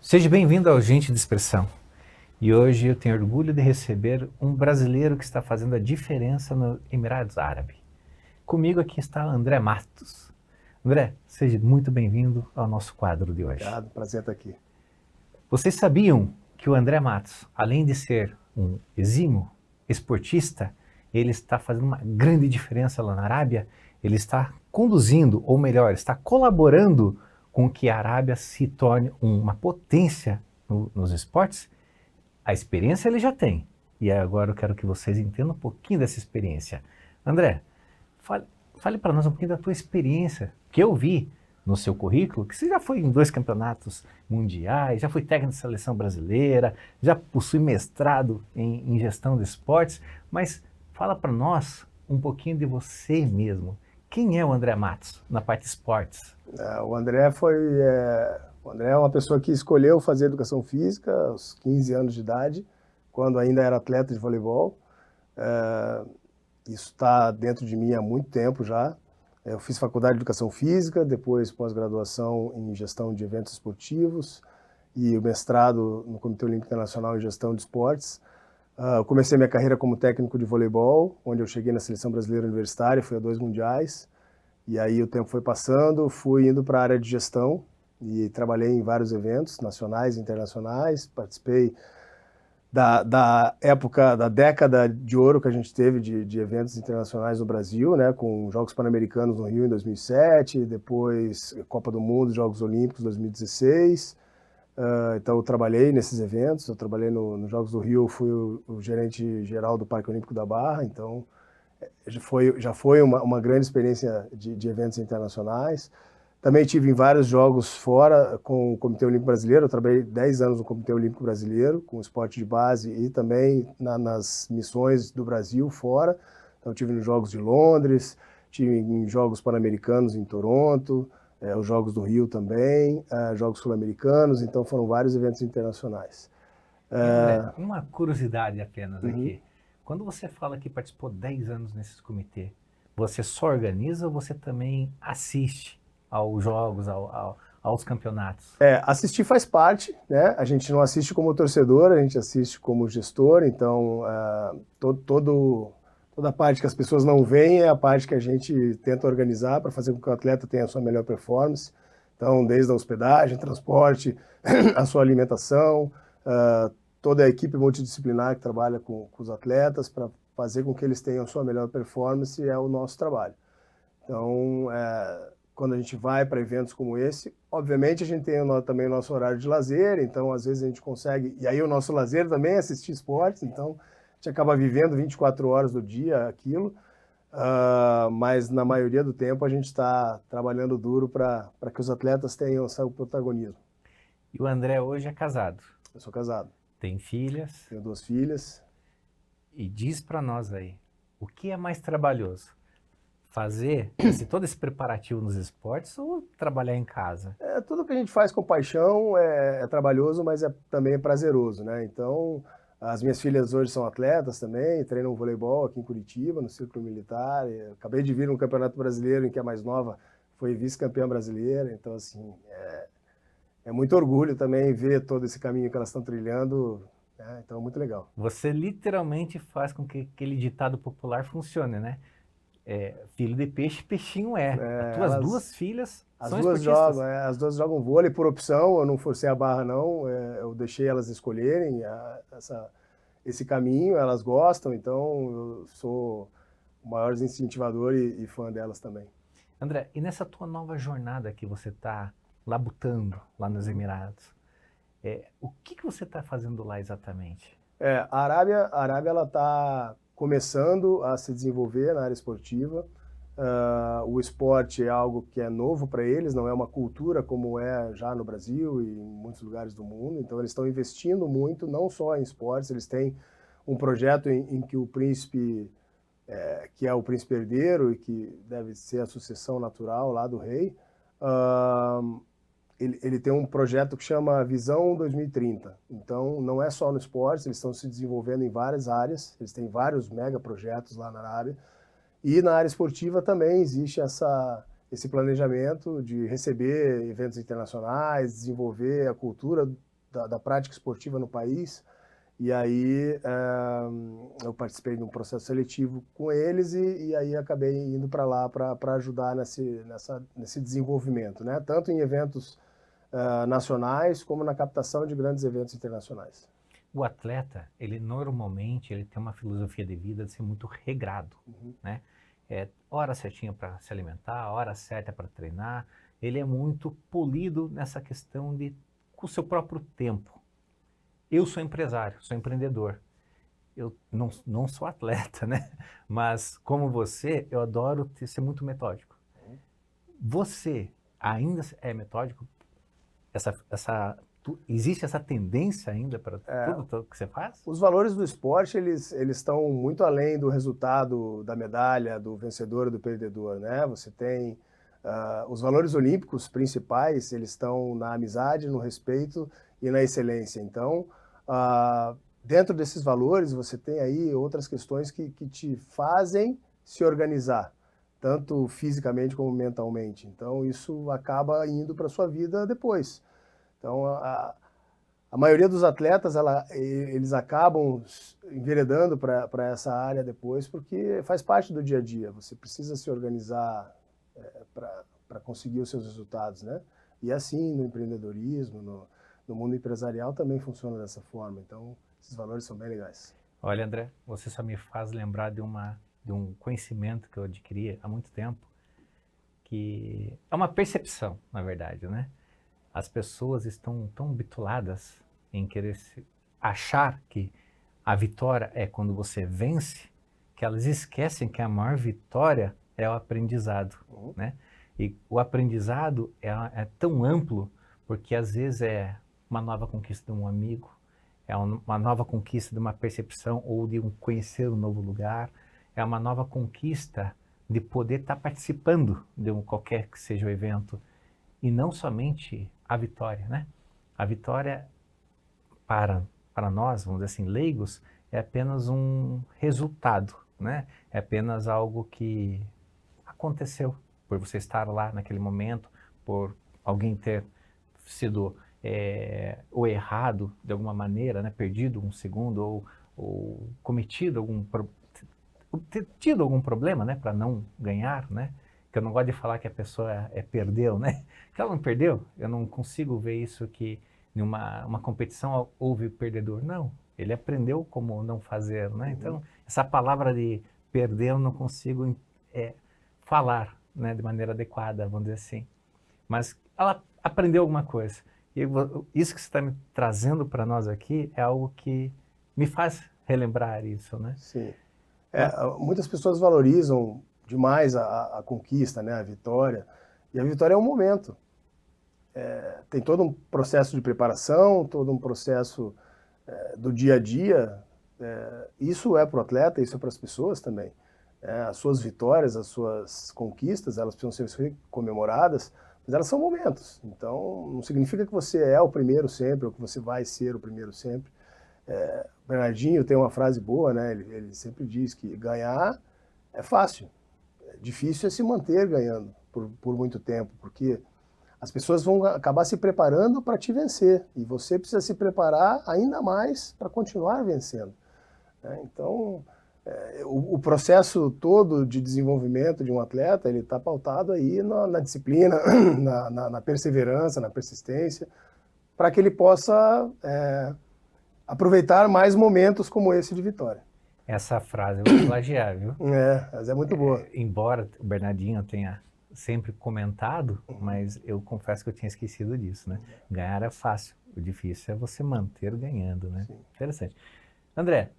Seja bem-vindo ao Gente de Expressão. E hoje eu tenho orgulho de receber um brasileiro que está fazendo a diferença no Emirados Árabes. Comigo aqui está André Matos. André, seja muito bem-vindo ao nosso quadro de hoje. Obrigado, prazer estar aqui. Vocês sabiam que o André Matos, além de ser um exímio esportista, ele está fazendo uma grande diferença lá na Arábia? Ele está conduzindo, ou melhor, está colaborando com que a Arábia se torne uma potência nos esportes? A experiência ele já tem. E agora eu quero que vocês entendam um pouquinho dessa experiência. André, fale para nós um pouquinho da tua experiência, que eu vi no seu currículo, que você já foi em 2 campeonatos mundiais, já foi técnico de seleção brasileira, já possui mestrado em gestão de esportes, mas fala para nós um pouquinho de você mesmo. Quem é o André Matos na parte de esportes? O André o André é uma pessoa que escolheu fazer educação física aos 15 anos de idade, quando ainda era atleta de voleibol. Isso está dentro de mim há muito tempo já. Eu fiz faculdade de educação física, depois pós-graduação em gestão de eventos esportivos e o mestrado no Comitê Olímpico Internacional em gestão de esportes. Eu comecei minha carreira como técnico de voleibol, onde eu cheguei na seleção brasileira universitária, fui a 2 mundiais. E aí o tempo foi passando, fui indo para a área de gestão e trabalhei em vários eventos nacionais e internacionais. Participei da época, da década de ouro que a gente teve de eventos internacionais no Brasil, né, com Jogos Pan-Americanos no Rio em 2007, depois Copa do Mundo, Jogos Olímpicos 2016. Então eu trabalhei nesses eventos, eu trabalhei nos Jogos do Rio, fui o gerente geral do Parque Olímpico da Barra, então já foi uma grande experiência de eventos internacionais. Também tive em vários jogos fora com o Comitê Olímpico Brasileiro. Eu trabalhei 10 anos no Comitê Olímpico Brasileiro, com esporte de base e também nas missões do Brasil fora. Então, tive nos Jogos de Londres, tive em Jogos Pan-Americanos em Toronto, os Jogos do Rio também, Jogos Sul-Americanos. Então, foram vários eventos internacionais. E André, uma curiosidade apenas Uhum. aqui. Quando você fala que participou 10 anos nesses comitês, você só organiza ou você também assiste aos jogos, aos campeonatos? Assistir faz parte, né? A gente não assiste como torcedor, a gente assiste como gestor, então toda a parte que as pessoas não veem é a parte que a gente tenta organizar para fazer com que o atleta tenha a sua melhor performance. Então, desde a hospedagem, transporte, a sua alimentação, toda a equipe multidisciplinar que trabalha com os atletas para fazer com que eles tenham a sua melhor performance é o nosso trabalho. Então, quando a gente vai para eventos como esse, obviamente a gente tem também o nosso horário de lazer, então às vezes a gente consegue, e aí o nosso lazer também é assistir esportes, então a gente acaba vivendo 24 horas do dia aquilo, mas na maioria do tempo a gente está trabalhando duro para que os atletas tenham seu protagonismo. E o André hoje é casado. Eu sou casado. Tem filhas. Tenho 2 filhas. E diz para nós aí, o que é mais trabalhoso? Fazer todo esse preparativo nos esportes ou trabalhar em casa? Tudo que a gente faz com paixão é trabalhoso, mas também é prazeroso, né? Então, as minhas filhas hoje são atletas também, treinam voleibol aqui em Curitiba, no Círculo Militar. Acabei de vir num campeonato brasileiro em que a mais nova foi vice-campeã brasileira. Então, assim, é muito orgulho também ver todo esse caminho que elas estão trilhando, né? Então, é muito legal. Você literalmente faz com que aquele ditado popular funcione, né? Filho de peixe, peixinho é. As tuas 2 filhas são esportistas. As duas jogam vôlei por opção, eu não forcei a barra não, eu deixei elas escolherem esse caminho, elas gostam, então eu sou o maior incentivador e fã delas também. André, e nessa tua nova jornada que você está labutando lá nos Emirados, o que você está fazendo lá exatamente? A Arábia ela está começando a se desenvolver na área esportiva. O esporte é algo que é novo para eles, não é uma cultura como é já no Brasil e em muitos lugares do mundo. Então eles estão investindo muito, não só em esportes, eles têm um projeto em que o príncipe, que é o príncipe herdeiro e que deve ser a sucessão natural lá do rei, ele tem um projeto que chama Visão 2030. Então, não é só no esporte, eles estão se desenvolvendo em várias áreas, eles têm vários mega projetos lá na Arábia. E na área esportiva também existe esse planejamento de receber eventos internacionais, desenvolver a cultura da prática esportiva no país. E aí eu participei de um processo seletivo com eles e aí acabei indo para lá para ajudar nesse desenvolvimento, né? Tanto em eventos nacionais como na captação de grandes eventos internacionais. O atleta, ele normalmente ele tem uma filosofia de vida de ser muito regrado, né? Hora certinha para se alimentar, hora certa para treinar. Ele é muito polido nessa questão de com o seu próprio tempo. Eu sou empresário, sou empreendedor. Eu não sou atleta, né? Mas como você, eu adoro ser muito metódico. Você ainda é metódico? Existe essa tendência ainda para tudo que você faz? Os valores do esporte, eles estão muito além do resultado da medalha, do vencedor e do perdedor, né? Você tem os valores olímpicos principais, eles estão na amizade, no respeito e na excelência. Então, dentro desses valores, você tem aí outras questões que te fazem se organizar, tanto fisicamente como mentalmente. Então, isso acaba indo para a sua vida depois. Então, a maioria dos atletas, eles acabam enveredando para essa área depois, porque faz parte do dia a dia. Você precisa se organizar para conseguir os seus resultados, né? E assim, no empreendedorismo, no mundo empresarial também funciona dessa forma. Então, esses valores são bem legais. Olha, André, você só me faz lembrar de um conhecimento que eu adquiri há muito tempo, que é uma percepção, na verdade, né? As pessoas estão tão bitoladas em querer achar que a vitória é quando você vence, que elas esquecem que a maior vitória é o aprendizado, né? E o aprendizado é tão amplo, porque às vezes é uma nova conquista de um amigo, é uma nova conquista de uma percepção ou de conhecer um novo lugar, é uma nova conquista de poder estar participando de qualquer que seja o evento. E não somente a vitória, né? A vitória, para nós, vamos dizer assim, leigos, é apenas um resultado, né? É apenas algo que aconteceu por você estar lá naquele momento, por alguém ter sido ou errado de alguma maneira, né? Perdido um segundo ou cometido ter tido algum problema, né? Para não ganhar, né? Que eu não gosto de falar que a pessoa perdeu, né? Que ela não perdeu, eu não consigo ver isso que em uma competição houve perdedor. Não, ele aprendeu como não fazer, né? Então, essa palavra de perder eu não consigo falar, né, de maneira adequada, vamos dizer assim. Mas ela aprendeu alguma coisa. E isso que você está me trazendo para nós aqui é algo que me faz relembrar isso, né? Sim. Muitas pessoas valorizam demais a conquista, né, a vitória. E a vitória é um momento. Tem todo um processo de preparação, todo um processo do dia a dia. Isso é para o atleta, isso é para as pessoas também. As suas vitórias, as suas conquistas, elas precisam ser comemoradas, mas elas são momentos. Então, não significa que você é o primeiro sempre, ou que você vai ser o primeiro sempre. Bernardinho tem uma frase boa, né? Ele sempre diz que ganhar é fácil. Difícil é se manter ganhando por muito tempo, porque as pessoas vão acabar se preparando para te vencer, e você precisa se preparar ainda mais para continuar vencendo. Então, o processo todo de desenvolvimento de um atleta, ele está pautado aí na disciplina, na perseverança, na persistência, para que ele possa aproveitar mais momentos como esse de vitória. Essa frase eu vou plagiar, viu? Mas é muito boa. Embora o Bernardinho tenha sempre comentado, mas eu confesso que eu tinha esquecido disso, né? Ganhar é fácil, o difícil é você manter ganhando, né? Sim. Interessante. André,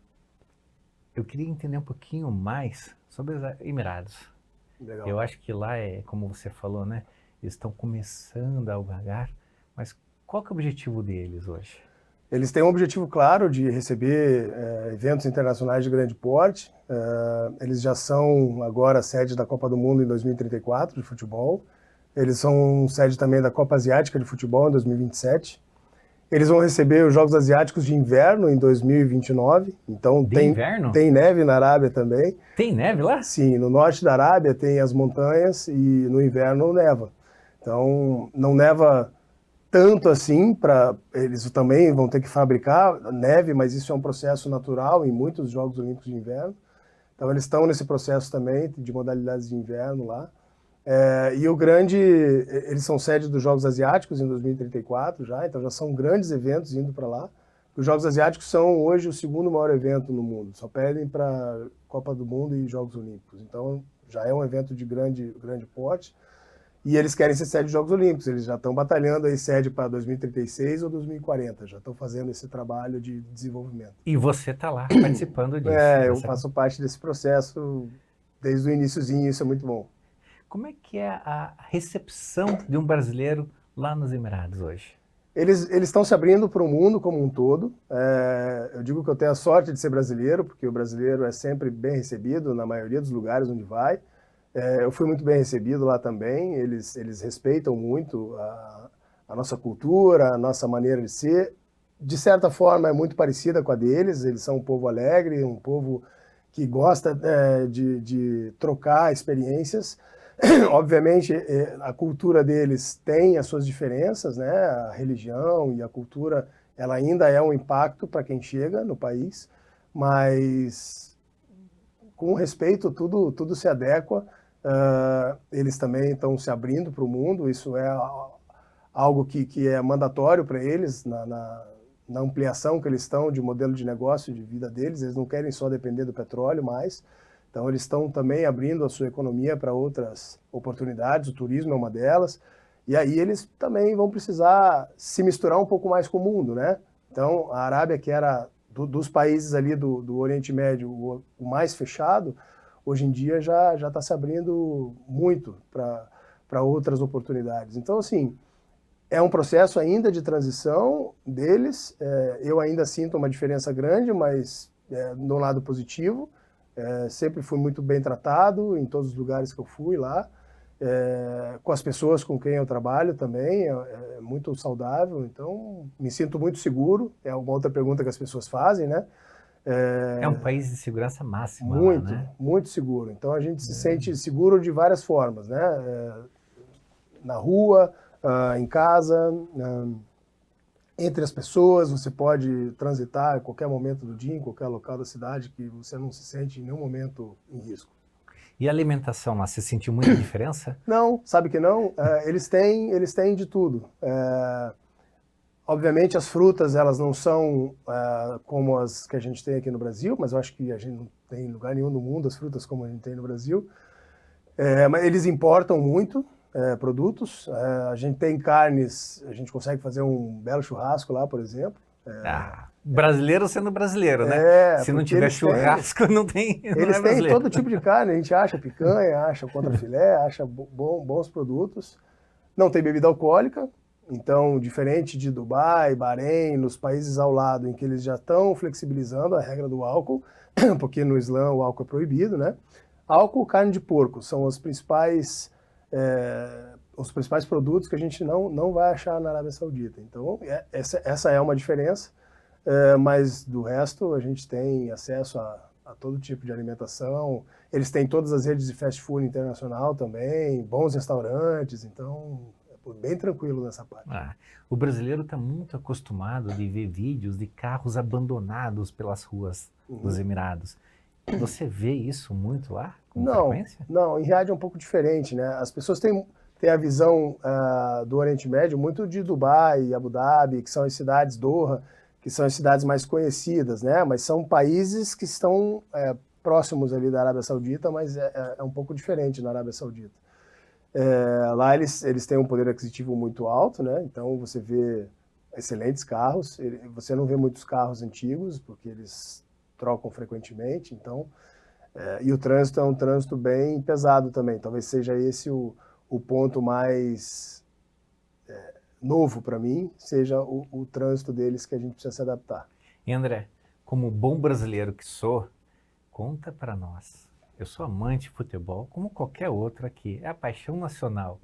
eu queria entender um pouquinho mais sobre os Emirados. Legal. Eu acho que lá como você falou, né? Eles estão começando a algagar, mas qual que é o objetivo deles hoje? Eles têm um objetivo claro de receber eventos internacionais de grande porte. Eles já são agora sede da Copa do Mundo em 2034 de futebol. Eles são sede também da Copa Asiática de Futebol em 2027. Eles vão receber os Jogos Asiáticos de Inverno em 2029. Então inverno? Tem neve na Arábia também. Tem neve lá? Sim, no norte da Arábia tem as montanhas e no inverno neva. Então não neva tanto assim, eles também vão ter que fabricar neve, mas isso é um processo natural em muitos Jogos Olímpicos de Inverno. Então eles estão nesse processo também de modalidades de inverno lá. Eles são sede dos Jogos Asiáticos em 2034 já, então já são grandes eventos indo para lá. Os Jogos Asiáticos são hoje o segundo maior evento no mundo, só perdem para Copa do Mundo e Jogos Olímpicos. Então já é um evento de grande porte. E eles querem ser sede dos Jogos Olímpicos, eles já estão batalhando aí sede para 2036 ou 2040, já estão fazendo esse trabalho de desenvolvimento. E você está lá participando disso. Eu faço parte desse processo desde o iniciozinho, isso é muito bom. Como é que é a recepção de um brasileiro lá nos Emirados hoje? Eles estão se abrindo para o mundo como um todo. Eu digo que eu tenho a sorte de ser brasileiro, porque o brasileiro é sempre bem recebido na maioria dos lugares onde vai. Eu fui muito bem recebido lá também, eles respeitam muito a nossa cultura, a nossa maneira de ser. De certa forma é muito parecida com a deles, eles são um povo alegre, um povo que gosta de trocar experiências. Obviamente a cultura deles tem as suas diferenças, né? A religião e a cultura ela ainda é um impacto para quem chega no país, mas com respeito tudo se adequa. Eles também estão se abrindo para o mundo, isso é algo que é mandatório para eles na ampliação que eles estão de modelo de negócio, de vida deles. Eles não querem só depender do petróleo mais, então eles estão também abrindo a sua economia para outras oportunidades, o turismo é uma delas, e aí eles também vão precisar se misturar um pouco mais com o mundo, né? Então a Arábia, que era dos países ali do Oriente Médio o mais fechado, hoje em dia já está se abrindo muito para outras oportunidades. Então, assim, é um processo ainda de transição deles. Eu ainda sinto uma diferença grande, mas no lado positivo. Sempre fui muito bem tratado em todos os lugares que eu fui lá. Com as pessoas com quem eu trabalho também, é muito saudável. Então, me sinto muito seguro. É uma outra pergunta que as pessoas fazem, né? É um país de segurança máxima muito, lá, né? muito seguro. Então a gente se sente seguro de várias formas, né? Na rua, em casa, entre as pessoas, você pode transitar a qualquer momento do dia, em qualquer local da cidade, que você não se sente em nenhum momento em risco. E a alimentação lá, você sentiu muita diferença? Não, sabe que não? Eles têm de tudo. Obviamente as frutas elas não são como as que a gente tem aqui no Brasil, mas eu acho que a gente não tem em lugar nenhum no mundo as frutas como a gente tem no Brasil. Mas eles importam muito produtos. A gente tem carnes, a gente consegue fazer um belo churrasco lá, por exemplo. Brasileiro sendo brasileiro, né? Se não tiver churrasco, não tem. Eles têm todo tipo de carne, a gente acha picanha, acha contrafilé, acha bons produtos. Não tem bebida alcoólica. Então, diferente de Dubai, Bahrein, nos países ao lado em que eles já estão flexibilizando a regra do álcool, porque no Islã o álcool é proibido, né? Álcool, carne de porco são os principais produtos que a gente não vai achar na Arábia Saudita. Então, essa é uma diferença, mas do resto a gente tem acesso a todo tipo de alimentação. Eles têm todas as redes de fast food internacional também, bons restaurantes, então bem tranquilo nessa parte. O brasileiro está muito acostumado de ver vídeos de carros abandonados pelas ruas dos Emirados. Você vê isso muito lá, com frequência? Não, em Riad é um pouco diferente, né? As pessoas têm a visão do Oriente Médio muito de Dubai, Abu Dhabi, que são as cidades, Doha, que são as cidades mais conhecidas, né? Mas são países que estão próximos ali da Arábia Saudita, mas é um pouco diferente na Arábia Saudita. Lá eles têm um poder aquisitivo muito alto, né? Então você vê excelentes carros. Você não vê muitos carros antigos, porque eles trocam frequentemente. Então, e o trânsito é um trânsito bem pesado também. Talvez seja esse o ponto mais novo para mim, seja o trânsito deles que a gente precisa se adaptar. E André, como bom brasileiro que sou, conta para nós. Eu sou amante de futebol, como qualquer outro aqui. É a paixão nacional.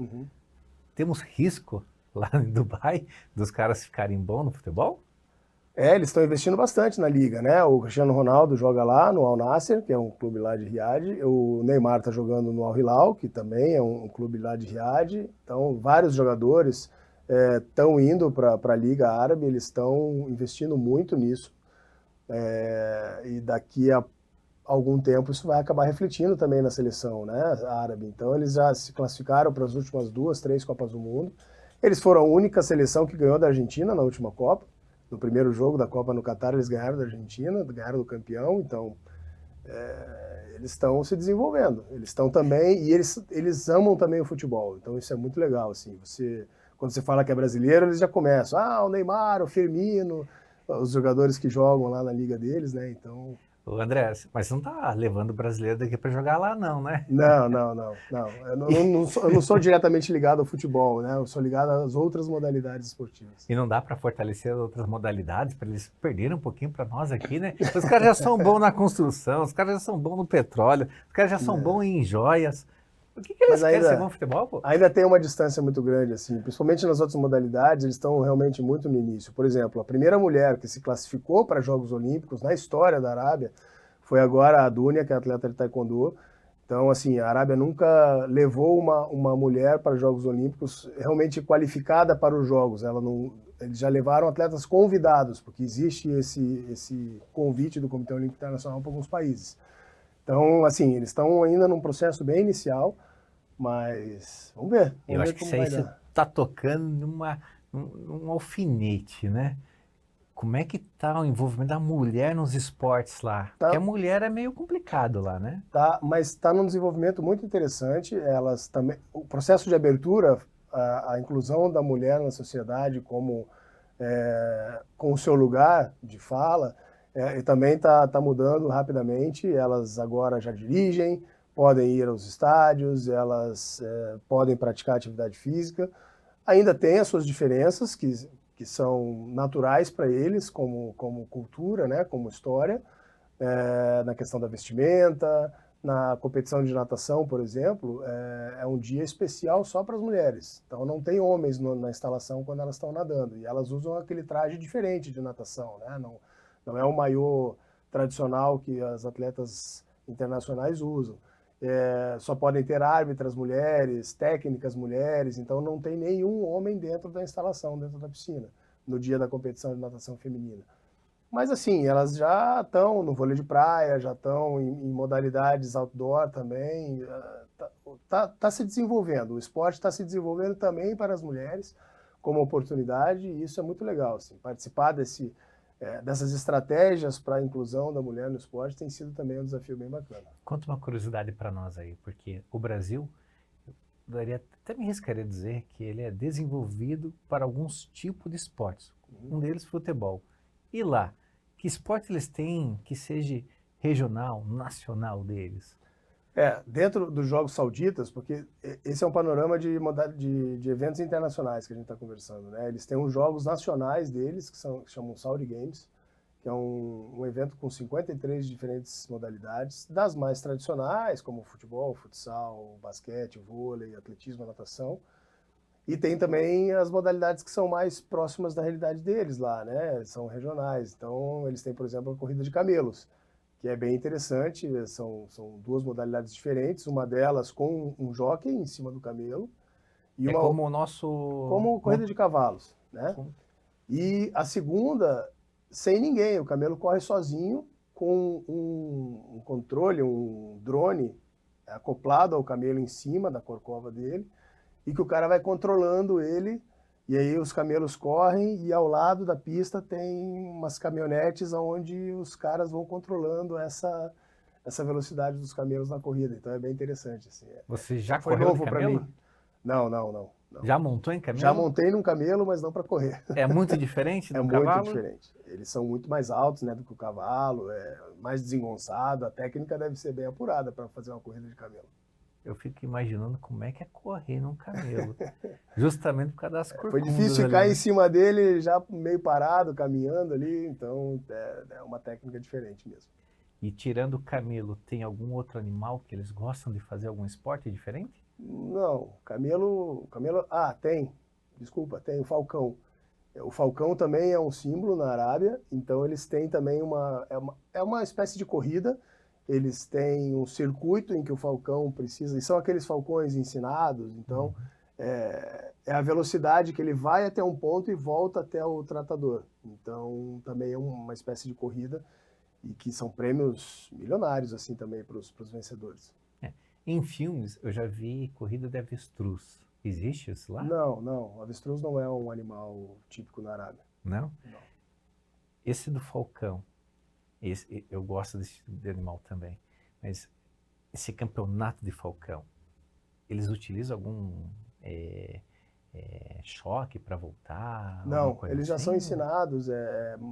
Temos risco lá em Dubai dos caras ficarem bons no futebol? Eles estão investindo bastante na liga, né? O Cristiano Ronaldo joga lá no Al Nassr, que é um clube lá de Riad. O Neymar está jogando no Al Hilal, que também é um clube lá de Riad. Então, vários jogadores estão indo para a Liga Árabe, eles estão investindo muito nisso. E daqui a algum tempo isso vai acabar refletindo também na seleção, né, árabe. Então eles já se classificaram para as últimas 2, 3 Copas do Mundo. Eles foram a única seleção que ganhou da Argentina na última Copa. No primeiro jogo da Copa no Catar eles ganharam da Argentina, ganharam do campeão. Então eles estão se desenvolvendo. Eles estão também, e eles amam também o futebol. Então isso é muito legal, assim. Quando você fala que é brasileiro, eles já começam. O Neymar, o Firmino, os jogadores que jogam lá na liga deles, né? Então... Ô André, mas você não tá levando o brasileiro daqui para jogar lá, não, né? Não. Eu não sou diretamente ligado ao futebol, né? Eu sou ligado às outras modalidades esportivas. E não dá para fortalecer as outras modalidades, para eles perderem um pouquinho para nós aqui, né? Os caras já são bons na construção, os caras já são bons no petróleo, os caras já são bons em joias. O que eles querem ser bom no futebol, pô? Ainda tem uma distância muito grande, assim, principalmente nas outras modalidades, eles estão realmente muito no início. Por exemplo, a primeira mulher que se classificou para Jogos Olímpicos na história da Arábia foi agora a Dunia, que é atleta de taekwondo. Então, assim, a Arábia nunca levou uma mulher para Jogos Olímpicos realmente qualificada para os Jogos. Eles já levaram atletas convidados, porque existe esse convite do Comitê Olímpico Internacional para alguns países. Então, assim, eles estão ainda num processo bem inicial, mas vamos ver. Eu acho que isso aí você está tocando num alfinete, né? Como é que está o envolvimento da mulher nos esportes lá? Porque a mulher é meio complicado lá, né? Tá, mas está num desenvolvimento muito interessante. Elas também, o processo de abertura, a inclusão da mulher na sociedade com o seu lugar de fala, também está mudando rapidamente. Elas agora já dirigem, podem ir aos estádios, elas podem praticar atividade física. Ainda tem as suas diferenças, que são naturais para eles, como cultura, né, como história, na questão da vestimenta. Na competição de natação, por exemplo, é um dia especial só para as mulheres. Então não tem homens na instalação quando elas estão nadando. E elas usam aquele traje diferente de natação, né? Não é o maiô tradicional que as atletas internacionais usam. Só podem ter árbitras mulheres, técnicas mulheres, então não tem nenhum homem dentro da instalação, dentro da piscina, no dia da competição de natação feminina. Mas assim, elas já estão no vôlei de praia, já estão em modalidades outdoor também, tá se desenvolvendo. O esporte está se desenvolvendo também para as mulheres como oportunidade, e isso é muito legal. Assim, participar dessas estratégias para a inclusão da mulher no esporte tem sido também um desafio bem bacana. Conta uma curiosidade para nós aí, porque o Brasil, até me arriscaria dizer que ele é desenvolvido para alguns tipos de esportes. Um deles, futebol. E lá, que esporte eles têm que seja regional, nacional deles? Dentro dos Jogos Sauditas, porque esse é um panorama de eventos internacionais que a gente está conversando, né? Eles têm os Jogos Nacionais deles, que chamam Saudi Games, que é um evento com 53 diferentes modalidades, das mais tradicionais, como futebol, futsal, basquete, vôlei, atletismo, natação. E tem também as modalidades que são mais próximas da realidade deles lá, né? São regionais. Então, eles têm, por exemplo, a corrida de camelos, que é bem interessante. São duas modalidades diferentes. Uma delas com um jockey em cima do camelo. E como o nosso... Como corrida de cavalos, né? E a segunda, sem ninguém. O camelo corre sozinho com um controle, um drone acoplado ao camelo em cima da corcova dele, e que o cara vai controlando ele, e aí os camelos correm, e ao lado da pista tem umas caminhonetes onde os caras vão controlando essa velocidade dos camelos na corrida. Então é bem interessante. Assim. Você já foi correu novo de camelo? Pra mim. Não. Já montou em camelo? Já montei num camelo, mas não para correr. É muito diferente do cavalo? É muito diferente. Eles são muito mais altos, né, do que o cavalo, mais desengonçado. A técnica deve ser bem apurada para fazer uma corrida de camelo. Eu fico imaginando como é que é correr num camelo. Justamente por causa das curvas. Foi difícil ficar em cima dele já meio parado, caminhando ali. Então é uma técnica diferente mesmo. E tirando o camelo, tem algum outro animal que eles gostam de fazer algum esporte diferente? Não, camelo... tem. Desculpa, tem o falcão. O falcão também é um símbolo na Arábia, então eles têm também uma espécie de corrida. Eles têm um circuito em que o falcão precisa, e são aqueles falcões ensinados, então é a velocidade que ele vai até um ponto e volta até o tratador. Então, também é uma espécie de corrida e que são prêmios milionários assim também para os vencedores. É. Em filmes, eu já vi corrida de avestruz. Existe isso lá? Não, não, o avestruz não é um animal típico na Arábia. Não? Não. Esse do falcão, eu gosto desse tipo de animal também, mas esse campeonato de falcão, eles utilizam algum choque para voltar, alguma Não, coisa eles já são assim? ensinados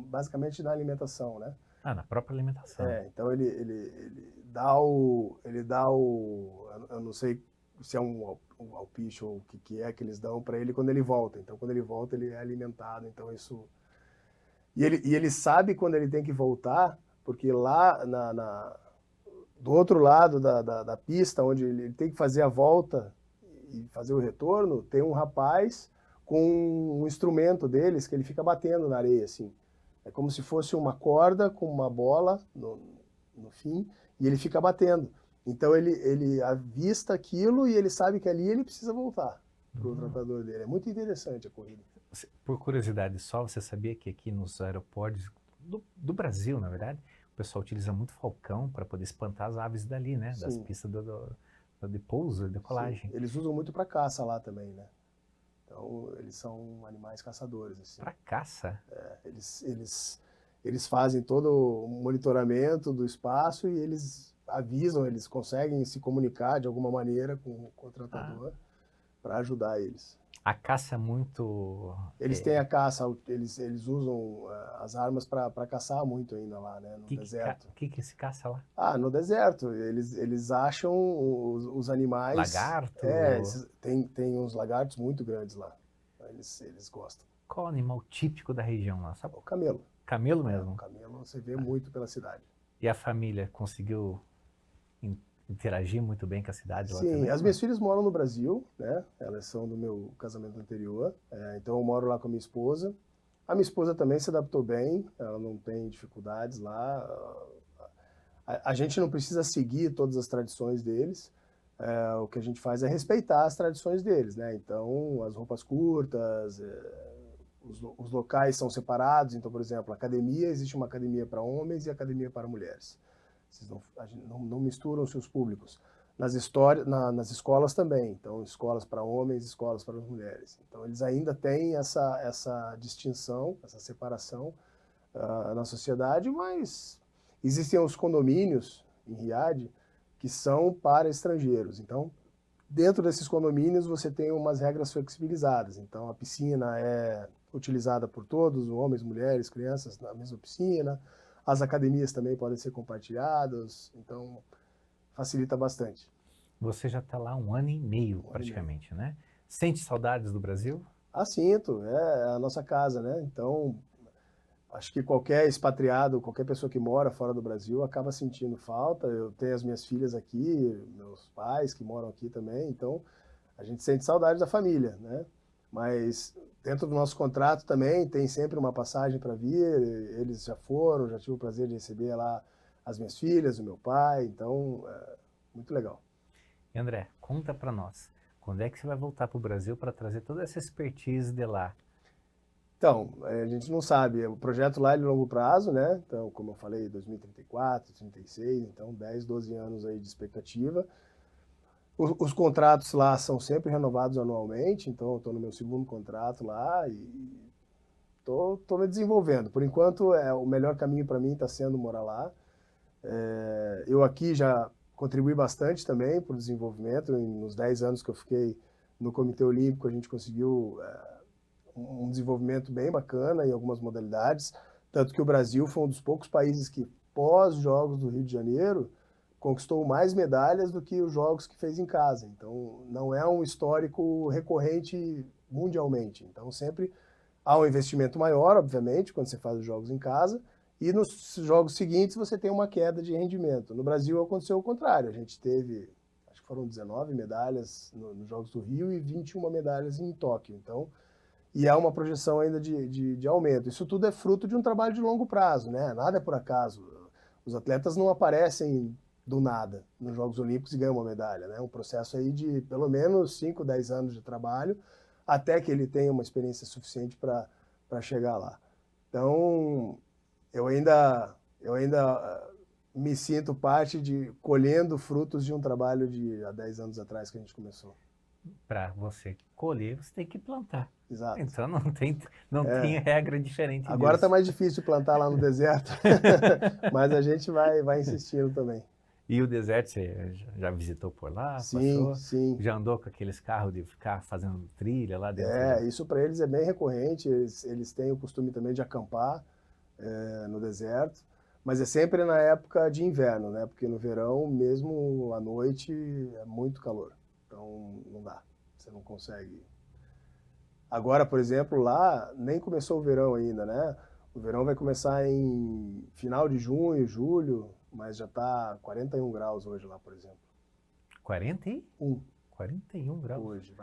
basicamente na alimentação, né? Ah, na própria alimentação. Então ele dá eu não sei se é um alpiste ou o que é que eles dão para ele quando ele volta. Então quando ele volta ele é alimentado, então isso... E ele sabe quando ele tem que voltar, porque lá do outro lado da pista, onde ele tem que fazer a volta e fazer o retorno, tem um rapaz com um instrumento deles que ele fica batendo na areia, assim. É como se fosse uma corda com uma bola no fim, e ele fica batendo. Então ele avista aquilo e ele sabe que ali ele precisa voltar para o tratador dele. É muito interessante a corrida. Por curiosidade só, você sabia que aqui nos aeroportos do Brasil, na verdade, o pessoal utiliza muito falcão para poder espantar as aves dali, né? Das Sim. pistas de pouso, de decolagem. Sim. Eles usam muito para caça lá também, né? Então eles são animais caçadores, assim. Para caça? Eles fazem todo o monitoramento do espaço e eles avisam, eles conseguem se comunicar de alguma maneira com o tratador para ajudar eles. A caça é muito... Eles têm a caça, eles usam as armas para caçar muito ainda lá, né, no deserto. O que se caça lá? No deserto, eles acham os animais... Lagarto? Tem uns lagartos muito grandes lá, eles gostam. Qual o animal típico da região lá? Sabe? O camelo. Camelo mesmo? O camelo você vê muito pela cidade. E a família conseguiu interagir muito bem com a cidade lá Sim, também? as minhas filhas moram no Brasil, né? Elas são do meu casamento anterior, então eu moro lá com a minha esposa. A minha esposa também se adaptou bem, ela não tem dificuldades lá. A gente não precisa seguir todas as tradições deles, o que a gente faz é respeitar as tradições deles, né? Então, as roupas curtas, os locais são separados. Então, por exemplo, academia, existe uma academia para homens e academia para mulheres. Vocês não misturam seus públicos. Nas escolas também. Então, escolas para homens, escolas para mulheres. Então, eles ainda têm essa distinção, essa separação na sociedade, mas existem os condomínios em Riad que são para estrangeiros. Então, dentro desses condomínios, você tem umas regras flexibilizadas. Então, a piscina é utilizada por todos, homens, mulheres, crianças, na mesma piscina. As academias também podem ser compartilhadas, então facilita bastante. Você já está lá há 1 ano e meio, praticamente, né? Sente saudades do Brasil? Sinto, é a nossa casa, né? Então, acho que qualquer expatriado, qualquer pessoa que mora fora do Brasil acaba sentindo falta. Eu tenho as minhas filhas aqui, meus pais que moram aqui também, então a gente sente saudade da família, né? Mas dentro do nosso contrato também tem sempre uma passagem para vir, eles já foram, já tive o prazer de receber lá as minhas filhas, o meu pai, então muito legal. E André, conta para nós, quando é que você vai voltar para o Brasil para trazer toda essa expertise de lá? Então, a gente não sabe, o projeto lá é de longo prazo, né? Então, como eu falei, 2034, 36, então 10, 12 anos aí de expectativa. Os contratos lá são sempre renovados anualmente, então eu estou no meu segundo contrato lá e estou me desenvolvendo. Por enquanto, o melhor caminho para mim está sendo morar lá. Eu aqui já contribuí bastante também para o desenvolvimento. Nos 10 anos que eu fiquei no Comitê Olímpico, a gente conseguiu um desenvolvimento bem bacana em algumas modalidades, tanto que o Brasil foi um dos poucos países que, pós-Jogos do Rio de Janeiro, conquistou mais medalhas do que os jogos que fez em casa. Então, não é um histórico recorrente mundialmente. Então, sempre há um investimento maior, obviamente, quando você faz os jogos em casa, e nos jogos seguintes você tem uma queda de rendimento. No Brasil aconteceu o contrário. A gente teve, acho que foram 19 medalhas nos Jogos do Rio e 21 medalhas em Tóquio. Então, e há uma projeção ainda de aumento. Isso tudo é fruto de um trabalho de longo prazo, né? Nada é por acaso. Os atletas não aparecem do nada nos Jogos Olímpicos e ganha uma medalha, né? Um processo aí de pelo menos 5, 10 anos de trabalho até que ele tenha uma experiência suficiente para chegar lá. Então, eu ainda me sinto parte de colhendo frutos de um trabalho de há 10 anos atrás que a gente começou. Para você colher, você tem que plantar. Exato. Então não tem regra diferente Agora está disso. mais difícil plantar lá no deserto, mas a gente vai insistindo também. E o deserto, você já visitou por lá? Sim, Passou? sim. Já andou com aqueles carros de ficar fazendo trilha lá dentro? Isso para eles é bem recorrente, eles têm o costume também de acampar no deserto, mas é sempre na época de inverno, né? Porque no verão, mesmo à noite, é muito calor, então não dá, você não consegue. Agora, por exemplo, lá nem começou o verão ainda, né? O verão vai começar em final de junho, julho, mas já está 41 graus hoje lá, por exemplo. 41 graus. Hoje.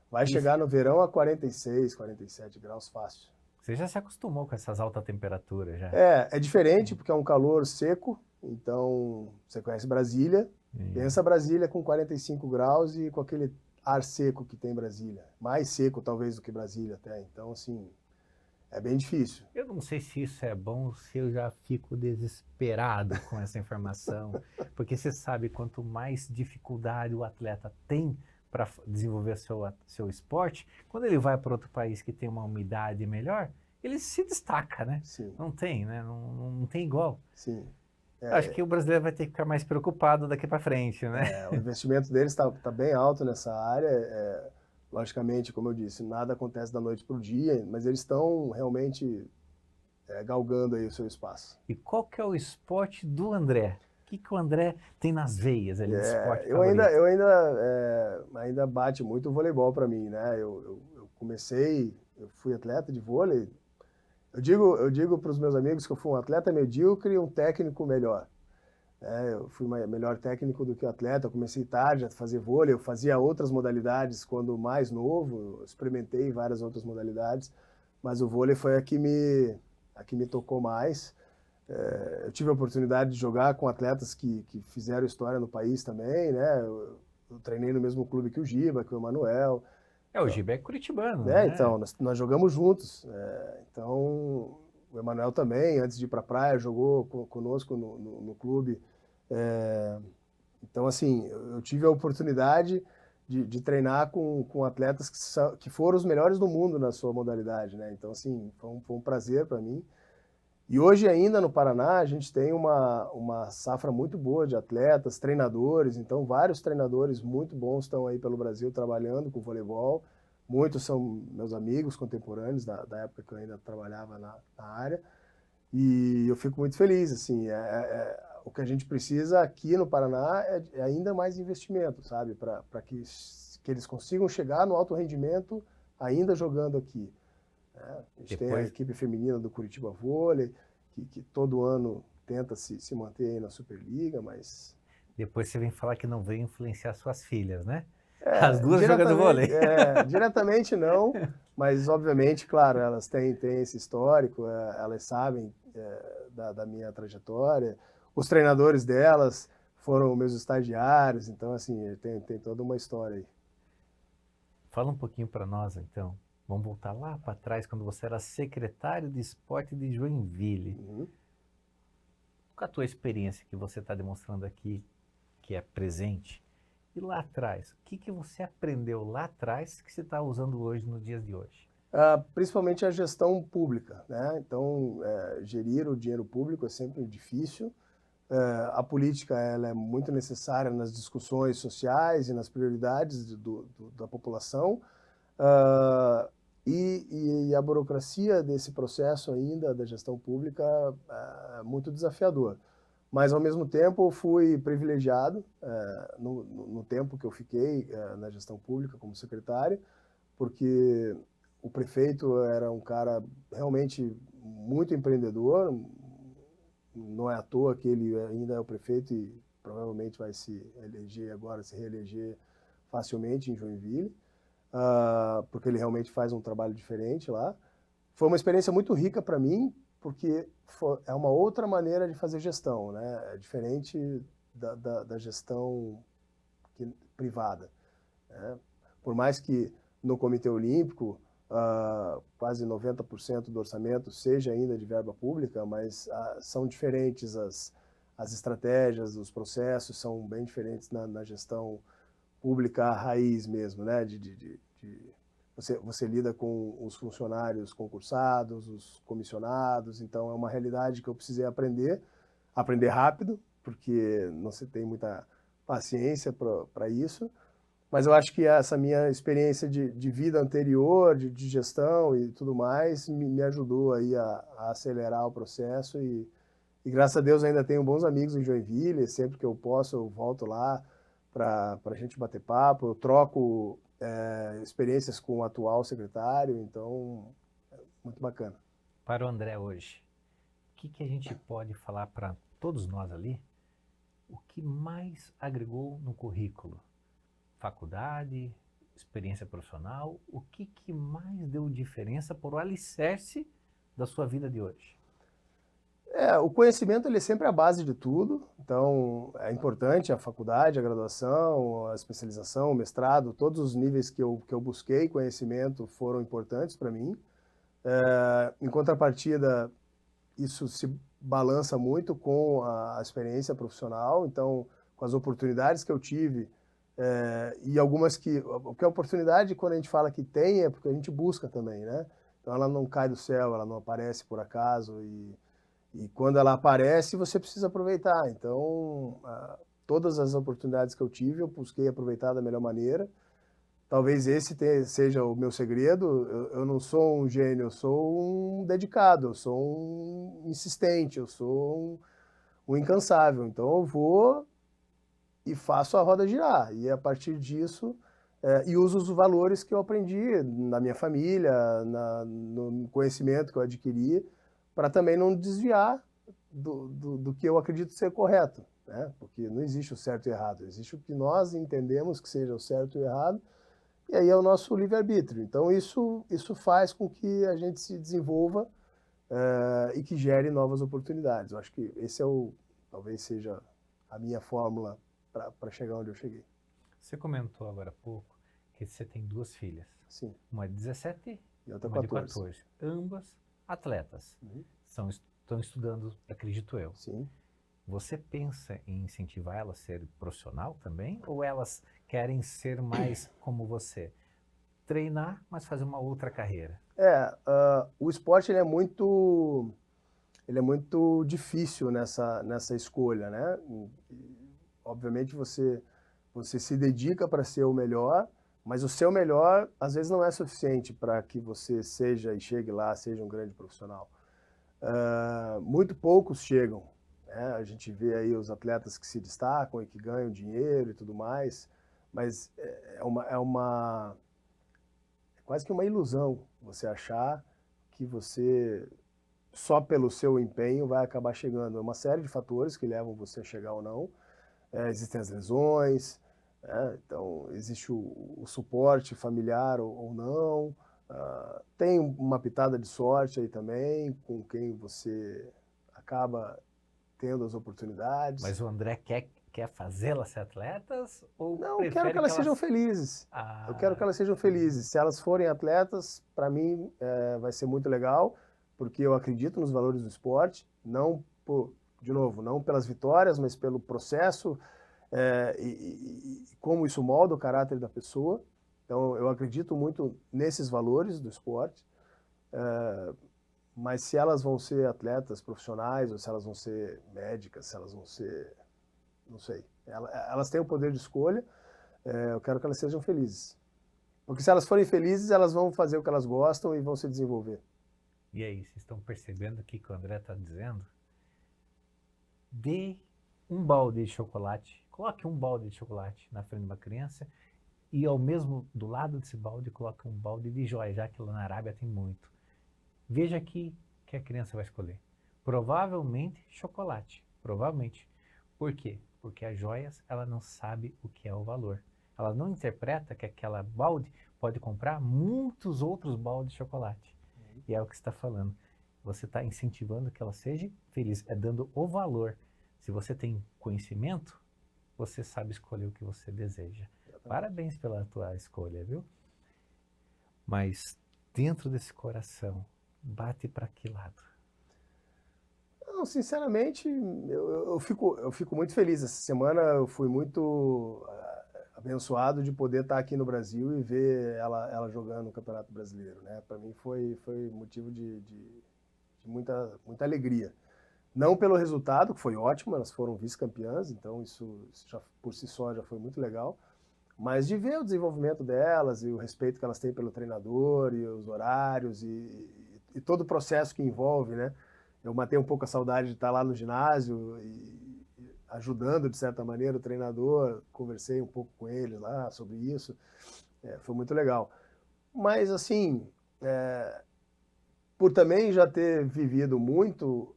Vai chegar no verão a 46, 47 graus fácil. Você já se acostumou com essas altas temperaturas já? É diferente porque é um calor seco, então você conhece Brasília, pensa Brasília com 45 graus e com aquele ar seco que tem Brasília. Mais seco talvez do que Brasília até, então assim, é bem difícil. Eu não sei se isso é bom, se eu já fico desesperado com essa informação, porque você sabe, quanto mais dificuldade o atleta tem para desenvolver seu esporte, quando ele vai para outro país que tem uma umidade melhor, ele se destaca, né? Sim. Não tem, né? Não tem igual. Sim. Acho que o brasileiro vai ter que ficar mais preocupado daqui para frente, né? O investimento deles está bem alto nessa área. Logicamente, como eu disse, nada acontece da noite para o dia, mas eles estão realmente galgando aí o seu espaço. E qual que é o esporte do André? O que o André tem nas veias ali de esporte eu favorito? ainda bate muito o voleibol para mim, né? Eu fui atleta de vôlei. Eu digo para os meus amigos que eu fui um atleta medíocre e um técnico melhor. Eu fui melhor técnico do que atleta, eu comecei tarde a fazer vôlei, eu fazia outras modalidades quando mais novo, eu experimentei várias outras modalidades, mas o vôlei foi a que me tocou mais. Eu tive a oportunidade de jogar com atletas que fizeram história no país também, né? Eu treinei no mesmo clube que o Giba, que o Emanuel. O Giba é curitibano, né? Então, nós jogamos juntos. Então, o Emanuel também, antes de ir para a praia, jogou conosco no clube. Então, assim, eu tive a oportunidade de treinar com atletas que foram os melhores do mundo na sua modalidade, né? Então, assim, foi um prazer para mim. E hoje ainda no Paraná a gente tem uma safra muito boa de atletas, treinadores, então vários treinadores muito bons estão aí pelo Brasil trabalhando com voleibol. Muitos são meus amigos contemporâneos da época que eu ainda trabalhava na área. E eu fico muito feliz, assim, o que a gente precisa aqui no Paraná é ainda mais investimento, sabe? Para que eles consigam chegar no alto rendimento ainda jogando aqui. A gente tem a equipe feminina do Curitiba Vôlei, que todo ano tenta se manter aí na Superliga, mas... Depois você vem falar que não veio influenciar suas filhas, né? As duas jogando vôlei. Diretamente não, mas obviamente, claro, elas têm esse histórico, elas sabem da minha trajetória. Os treinadores delas foram meus estagiários, então assim, tem toda uma história aí. Fala um pouquinho para nós, então. Vamos voltar lá para trás, quando você era secretário de esporte de Joinville. Com a tua experiência que você está demonstrando aqui, que é presente, e lá atrás, o que você aprendeu lá atrás que você está usando hoje, nos dias de hoje? Principalmente a gestão pública, né? Então, gerir o dinheiro público é sempre difícil. A política ela é muito necessária nas discussões sociais e nas prioridades da população. E a burocracia desse processo ainda da gestão pública é muito desafiador. Mas, ao mesmo tempo, eu fui privilegiado no tempo que eu fiquei na gestão pública como secretário, porque o prefeito era um cara realmente muito empreendedor. Não é à toa que ele ainda é o prefeito e provavelmente vai se reeleger facilmente em Joinville. Porque ele realmente faz um trabalho diferente lá. Foi uma experiência muito rica para mim, porque é uma outra maneira de fazer gestão, né? É diferente da gestão privada, né? Por mais que no Comitê Olímpico quase 90% do orçamento seja ainda de verba pública, mas são diferentes as estratégias, os processos são bem diferentes na gestão pública raiz mesmo, né? Você lida com os funcionários concursados, os comissionados, então é uma realidade que eu precisei aprender rápido, porque não se tem muita paciência para isso, mas eu acho que essa minha experiência de vida anterior, de gestão e tudo mais, me ajudou aí a acelerar o processo e graças a Deus ainda tenho bons amigos em Joinville, sempre que eu posso eu volto lá para a gente bater papo, eu troco experiências com o atual secretário, então é muito bacana. Para o André hoje, o que a gente pode falar para todos nós ali? O que mais agregou no currículo? Faculdade, experiência profissional, o que mais deu diferença por o alicerce da sua vida de hoje? O conhecimento ele é sempre a base de tudo, então é importante a faculdade, a graduação, a especialização, o mestrado, todos os níveis que eu busquei conhecimento foram importantes para mim. Em contrapartida, isso se balança muito com a experiência profissional, então com as oportunidades que eu tive e algumas porque a oportunidade quando a gente fala que tem é porque a gente busca também, né? Então ela não cai do céu, ela não aparece por acaso e quando ela aparece, você precisa aproveitar. Então, todas as oportunidades que eu tive, eu busquei aproveitar da melhor maneira. Talvez esse seja o meu segredo. Eu não sou um gênio, eu sou um dedicado, eu sou um insistente, eu sou um incansável. Então, eu vou e faço a roda girar. E a partir disso, e uso os valores que eu aprendi na minha família, no conhecimento que eu adquiri, para também não desviar do que eu acredito ser correto, né? Porque não existe o certo e o errado, existe o que nós entendemos que seja o certo e o errado, e aí é o nosso livre-arbítrio. Então isso faz com que a gente se desenvolva e que gere novas oportunidades. Eu acho que esse talvez seja a minha fórmula para chegar onde eu cheguei. Você comentou agora há pouco que você tem duas filhas. Sim. Uma de 17 e outra uma 14. de 14. Ambas atletas. Uhum. Estão estudando, acredito eu. Sim. Você pensa em incentivar elas a ser profissional também? Ou elas querem ser mais como você? Treinar, mas fazer uma outra carreira? O esporte ele é muito difícil nessa escolha, né? Obviamente você se dedica para ser o melhor, mas o seu melhor às vezes não é suficiente para que você seja e chegue lá, seja um grande profissional. Muito poucos chegam, né? A gente vê aí os atletas que se destacam e que ganham dinheiro e tudo mais, mas é quase que uma ilusão você achar que você só pelo seu empenho vai acabar chegando. É uma série de fatores que levam você a chegar ou não. Existem as lesões, então existe o suporte familiar ou não. Tem uma pitada de sorte aí também, com quem você acaba tendo as oportunidades. Mas o André quer fazê-las ser atletas? Ou Não, eu quero que elas sejam felizes. Eu quero que elas sejam felizes. Se elas forem atletas, para mim vai ser muito legal, porque eu acredito nos valores do esporte, de novo, não pelas vitórias, mas pelo processo e como isso molda o caráter da pessoa. Então, eu acredito muito nesses valores do esporte, mas se elas vão ser atletas profissionais, ou se elas vão ser médicas, se elas vão ser... não sei. Elas têm o poder de escolha, eu quero que elas sejam felizes. Porque se elas forem felizes, elas vão fazer o que elas gostam e vão se desenvolver. E aí, vocês estão percebendo o que o André está dizendo? Dê um balde de chocolate, coloque um balde de chocolate na frente de uma criança e ao mesmo do lado desse balde coloque um balde de joia, já que lá na Arábia tem muito. Veja aqui que a criança vai escolher. Provavelmente chocolate, provavelmente. Por quê? Porque as joias, ela não sabe o que é o valor. Ela não interpreta que aquela balde pode comprar muitos outros baldes de chocolate. E é o que você está falando. Você está incentivando que ela seja feliz, dando o valor. Se você tem conhecimento, você sabe escolher o que você deseja. Parabéns pela tua escolha, viu? Mas dentro desse coração, bate para que lado? Não, sinceramente, eu fico muito feliz. Essa semana eu fui muito abençoado de poder estar aqui no Brasil e ver ela jogando no Campeonato Brasileiro, né? Para mim foi motivo de muita alegria. Não pelo resultado, que foi ótimo, elas foram vice-campeãs, então isso já, por si só já foi muito legal, mas de ver o desenvolvimento delas e o respeito que elas têm pelo treinador e os horários e todo o processo que envolve, né? Eu matei um pouco a saudade de estar lá no ginásio e ajudando, de certa maneira, o treinador, conversei um pouco com ele lá sobre isso, foi muito legal. Mas, assim, por também já ter vivido muito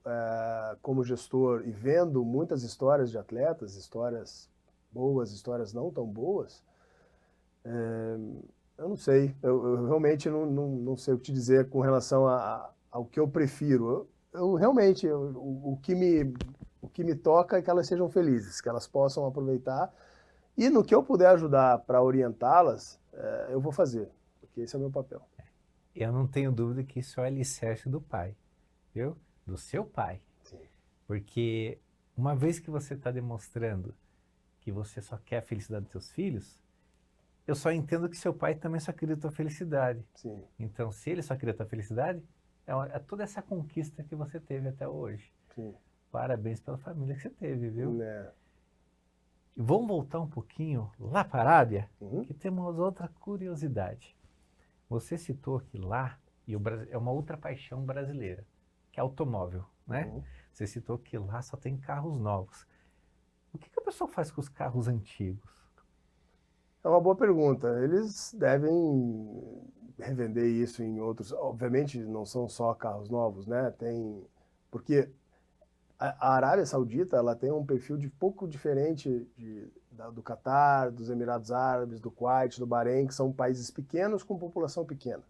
como gestor e vendo muitas histórias de atletas, histórias boas, histórias não tão boas, eu não sei, eu realmente não sei o que te dizer com relação ao que eu prefiro. Eu realmente, o que me toca é que elas sejam felizes, que elas possam aproveitar, e no que eu puder ajudar para orientá-las, eu vou fazer, porque esse é o meu papel. Eu não tenho dúvida que isso é o alicerce do pai, viu? Do seu pai. Sim. Porque uma vez que você está demonstrando que você só quer a felicidade dos seus filhos, eu só entendo que seu pai também só queria a tua felicidade. Sim. Então, se ele só queria a tua felicidade, é toda essa conquista que você teve até hoje. Sim. Parabéns pela família que você teve, viu? É. Vamos voltar um pouquinho lá para a Arábia, Uhum. que temos outra curiosidade. Você citou que lá, e é uma outra paixão brasileira, que é automóvel, né? Uhum. Você citou que lá só tem carros novos. O que a pessoa faz com os carros antigos? É uma boa pergunta. Eles devem revender isso em outros. Obviamente, não são só carros novos, né? Porque a Arábia Saudita ela tem um perfil de pouco diferente do Catar, dos Emirados Árabes, do Kuwait, do Bahrein, que são países pequenos com população pequena.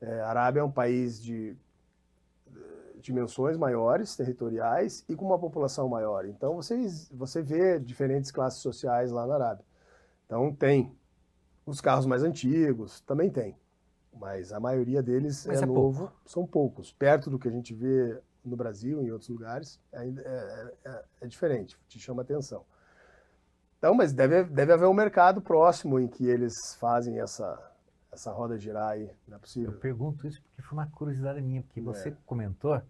A Arábia é um país de dimensões maiores, territoriais e com uma população maior. Então você vê diferentes classes sociais lá na Arábia. Então tem os carros mais antigos, também tem, mas a maioria deles Mas é novo, pouco. são poucos. Perto do que a gente vê no Brasil, em outros lugares, é diferente, te chama atenção. Então, mas deve haver um mercado próximo em que eles fazem essa roda girar aí, não é Eu possível? pergunto isso porque foi uma curiosidade minha, porque você comentou,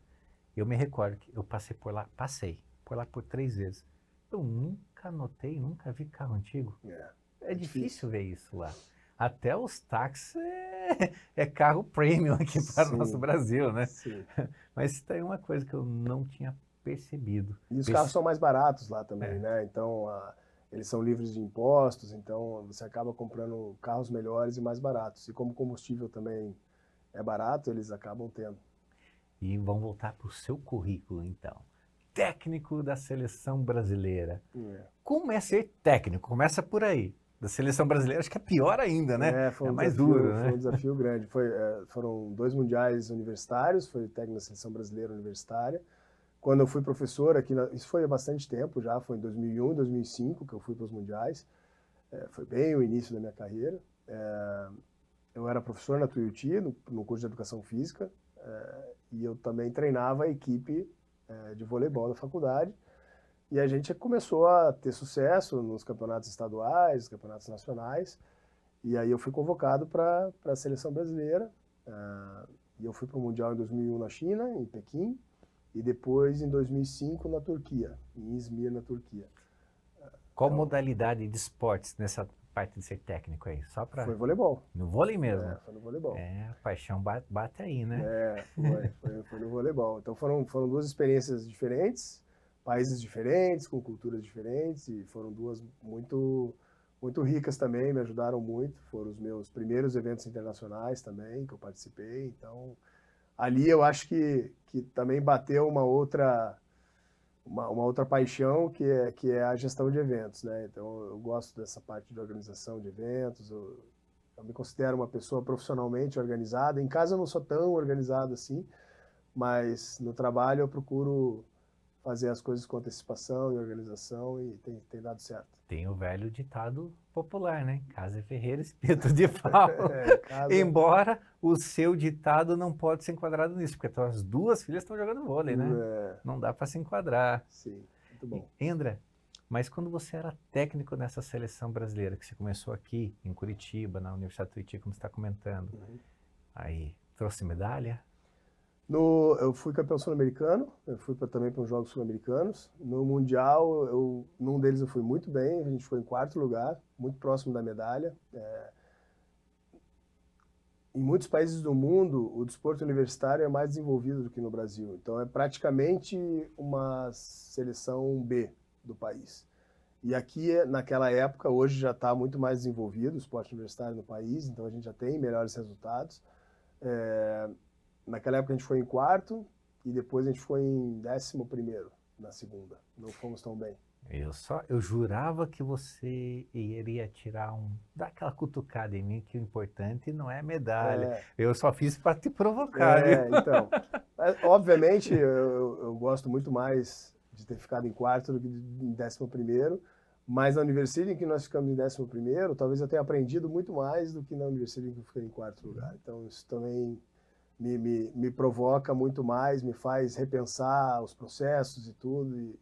eu me recordo que eu passei por lá por 3 vezes. Eu nunca notei, nunca vi carro antigo. É difícil ver isso lá. Até os táxis é carro premium aqui para o nosso Brasil, né? Sim. Mas isso é uma coisa que eu não tinha percebido. E os carros são mais baratos lá também, né? Então, eles são livres de impostos, então você acaba comprando carros melhores e mais baratos. E como o combustível também é barato, eles acabam tendo. E vamos voltar para o seu currículo, então. Técnico da seleção brasileira. Como é ser técnico? Começa por aí. Da seleção brasileira, acho que é pior ainda, né? Foi mais duro, né? Foi um desafio grande. Foram 2 mundiais universitários, foi técnico da seleção brasileira universitária. Quando eu fui professor aqui, isso foi há bastante tempo já, foi em 2001, 2005 que eu fui para os mundiais. Foi bem o início da minha carreira. Eu era professor na Tuiuti, no curso de Educação Física, e eu também treinava a equipe de voleibol da faculdade. E a gente começou a ter sucesso nos campeonatos estaduais, campeonatos nacionais. E aí eu fui convocado para a seleção brasileira. E eu fui para o Mundial em 2001 na China, em Pequim. E depois em 2005 na Turquia, em Izmir, na Turquia. Qual modalidade de esportes nessa parte de ser técnico aí? Só para... Foi voleibol. No vôlei mesmo? Foi no voleibol. A paixão bate aí, né? Foi no voleibol. Então foram 2 experiências diferentes, países diferentes, com culturas diferentes, e foram 2 muito ricas também, me ajudaram muito. Foram os meus primeiros eventos internacionais também, que eu participei. Então, ali eu acho que também bateu uma outra paixão, que é a gestão de eventos, né? Então, eu gosto dessa parte de organização de eventos, eu me considero uma pessoa profissionalmente organizada. Em casa eu não sou tão organizado assim, mas no trabalho eu procuro fazer as coisas com antecipação e organização e tem dado certo. Tem o velho ditado popular, né? Casa é ferreira, espeto de pau. Casa... Embora o seu ditado não pode ser enquadrado nisso, porque as duas filhas estão jogando vôlei, né? Não dá para se enquadrar. Sim, muito bom. André, mas quando você era técnico nessa seleção brasileira, que você começou aqui em Curitiba, na Universidade do Tuiuti, como você está comentando, aí trouxe medalha? Eu fui campeão sul-americano, eu fui também para os Jogos Sul-Americanos. No Mundial, num deles eu fui muito bem, a gente foi em 4º lugar, muito próximo da medalha. Em muitos países do mundo, o desporto universitário é mais desenvolvido do que no Brasil. Então, é praticamente uma seleção B do país. E aqui, naquela época, hoje já está muito mais desenvolvido o esporte universitário no país, então a gente já tem melhores resultados. Naquela época a gente foi em 4º e depois a gente foi em 11º na segunda. Não fomos tão bem. Eu jurava que você iria dar aquela cutucada em mim, que o importante não é a medalha. Eu só fiz para te provocar. Então, obviamente eu gosto muito mais de ter ficado em 4º do que em 11º, mas na universidade em que nós ficamos em 11º, talvez eu tenha aprendido muito mais do que na universidade em que eu fiquei em 4º lugar. Então isso também me provoca muito mais, me faz repensar os processos e tudo, e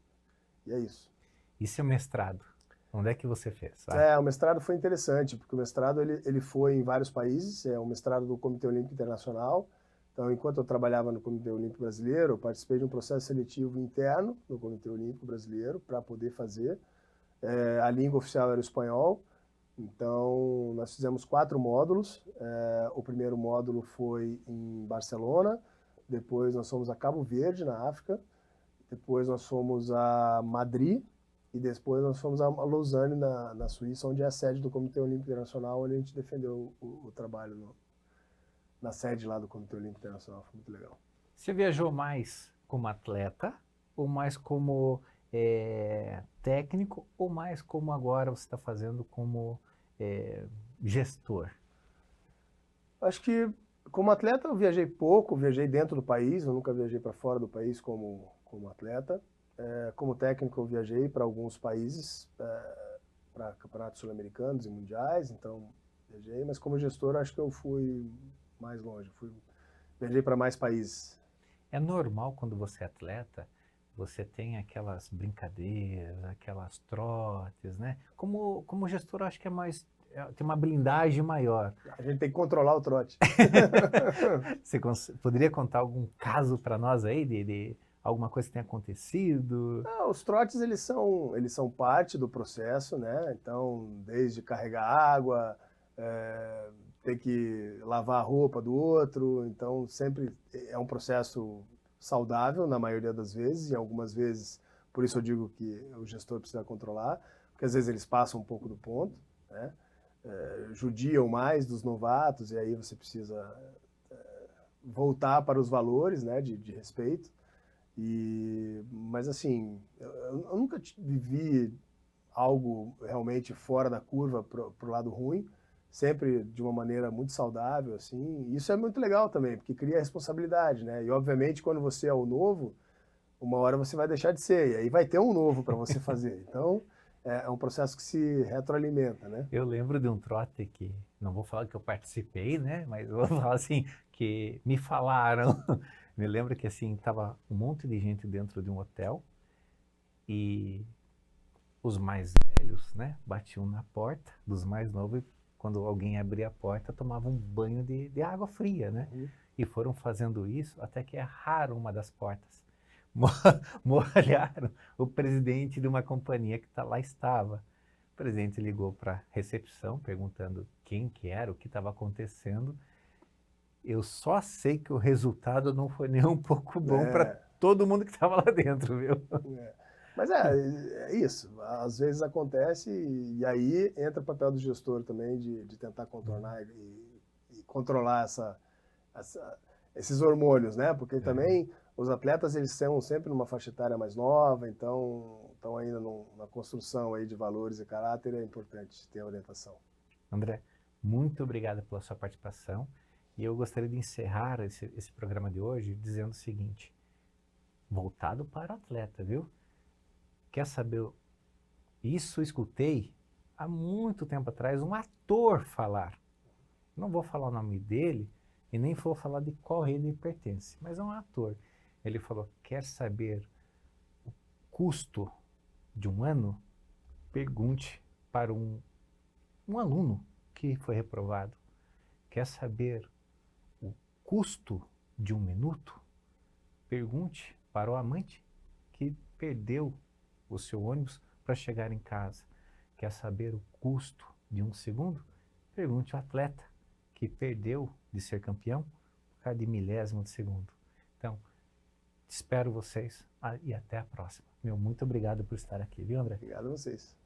é isso. E seu mestrado? Onde é que você fez? O mestrado foi interessante, porque o mestrado ele foi em vários países, é um mestrado do Comitê Olímpico Internacional. Então, enquanto eu trabalhava no Comitê Olímpico Brasileiro, eu participei de um processo seletivo interno no Comitê Olímpico Brasileiro para poder fazer. A língua oficial era o espanhol, então nós fizemos 4 módulos. O primeiro módulo foi em Barcelona, depois nós fomos a Cabo Verde, na África, depois nós fomos a Madrid, e depois nós fomos a Lausanne, na Suíça, onde é a sede do Comitê Olímpico Internacional, onde a gente defendeu o trabalho na sede lá do Comitê Olímpico Internacional. Foi muito legal. Você viajou mais como atleta, ou mais como técnico, ou mais como agora você está fazendo como gestor? Acho que como atleta eu viajei pouco, viajei dentro do país, eu nunca viajei para fora do país como atleta. Como técnico eu viajei para alguns países, para campeonatos sul-americanos e mundiais, então viajei, mas como gestor acho que eu fui mais longe, viajei para mais países. É normal quando você é atleta, você tem aquelas brincadeiras, aquelas trotes, né? Como gestor, eu acho que tem uma blindagem maior. A gente tem que controlar o trote. Você poderia contar algum caso para nós aí de alguma coisa que tenha acontecido? Os trotes, eles são parte do processo, né? Então, desde carregar água, ter que lavar a roupa do outro, então sempre é um processo saudável na maioria das vezes, e algumas vezes, por isso eu digo que o gestor precisa controlar, porque às vezes eles passam um pouco do ponto, né? Judiam mais dos novatos, e aí você precisa voltar para os valores, né, de respeito. Mas assim, eu nunca vivi algo realmente fora da curva pro lado ruim, sempre de uma maneira muito saudável, assim. E isso é muito legal também, porque cria responsabilidade, né? E obviamente quando você é o novo, uma hora você vai deixar de ser, e aí vai ter um novo para você fazer. Então, é um processo que se retroalimenta, né? Eu lembro de um trote que, não vou falar que eu participei, né? Mas eu vou falar assim, que me falaram. Me lembro que assim, tava um monte de gente dentro de um hotel e os mais velhos, né, batiam na porta dos mais novos e quando alguém abria a porta tomavam um banho de água fria, né? E foram fazendo isso até que erraram uma das portas. Molharam o presidente de uma companhia que lá estava. O presidente ligou para a recepção perguntando quem que era, o que estava acontecendo. Eu só sei que o resultado não foi nem um pouco bom para todo mundo que estava lá dentro, viu? Mas é isso, às vezes acontece e aí entra o papel do gestor também de tentar contornar e controlar esses hormônios, né? Porque também os atletas eles são sempre numa faixa etária mais nova, então estão ainda na construção aí de valores e caráter, é importante ter orientação. André, muito obrigado pela sua participação. E eu gostaria de encerrar esse programa de hoje dizendo o seguinte: voltado para o atleta, viu? Quer saber? Isso eu escutei há muito tempo atrás um ator falar. Não vou falar o nome dele e nem vou falar de qual rede ele pertence, mas é um ator. Ele falou: quer saber o custo de um ano? Pergunte para um aluno que foi reprovado. Quer saber o custo de um minuto? Pergunte para o amante que perdeu o seu ônibus para chegar em casa. Quer saber o custo de um segundo? Pergunte ao atleta que perdeu de ser campeão por causa de milésimo de segundo. Então, espero vocês e até a próxima. Muito obrigado por estar aqui, viu, André? Obrigado a vocês.